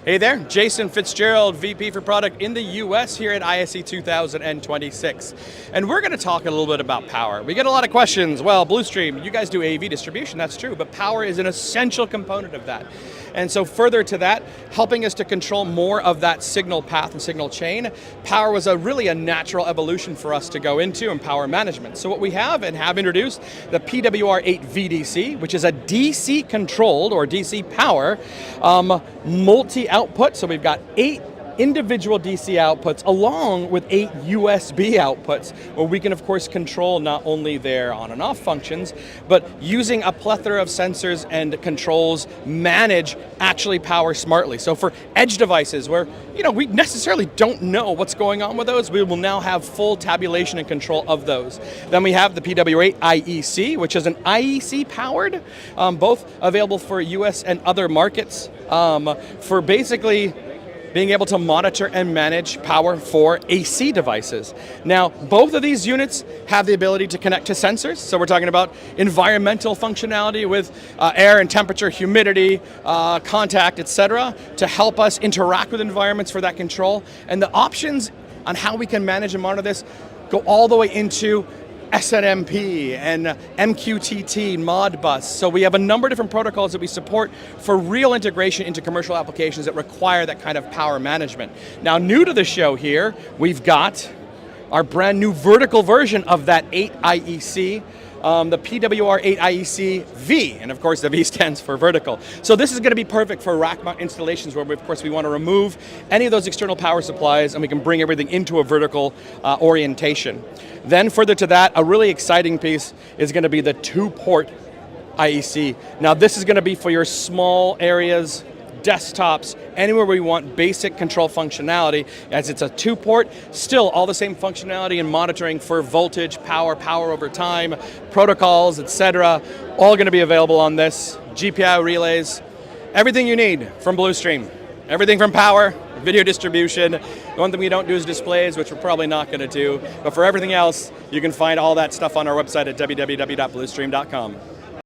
Hey there, Jason Fitzgerald, VP for Product in the US here at ISE 2026. And we're going to talk a little bit about power. We get a lot of questions. Well, Blustream, you guys do AV distribution, that's true, but power is an essential component of that. And so further to that, helping us to control more of that signal path and signal chain, power was really a natural evolution for us to go into in power management. So what we have and have introduced, the PWR8VDC, which is a DC controlled or DC power multi-output. So we've got 8 individual DC outputs along with 8 USB outputs, where we can of course control not only their on and off functions, but using a plethora of sensors and controls, manage actually power smartly. So for edge devices where we necessarily don't know what's going on with those, we will now have full tabulation and control of those. Then we have the PWR8IEC, which is an IEC powered, both available for US and other markets, for basically being able to monitor and manage power for AC devices. Now, both of these units have the ability to connect to sensors, so we're talking about environmental functionality with air and temperature, humidity, contact, etc., to help us interact with environments for that control. And the options on how we can manage and monitor this go all the way into SNMP and MQTT, Modbus. So we have a number of different protocols that we support for real integration into commercial applications that require that kind of power management. Now, new to the show here, we've got our brand new vertical version of that 8IEC, the PWR8IEC V, and of course the V stands for vertical. So this is going to be perfect for rack mount installations where of course we want to remove any of those external power supplies and we can bring everything into a vertical orientation. Then further to that, a really exciting piece is going to be the 2-port IEC. Now this is going to be for your small areas, desktops, anywhere we want basic control functionality, as it's a 2-port, still all the same functionality and monitoring for voltage, power over time, protocols, etc. All going to be available on this, GPIO relays, everything you need from Blustream. Everything from power, video distribution. The one thing we don't do is displays, which we're probably not going to do, but for everything else, you can find all that stuff on our website at www.blustream.com.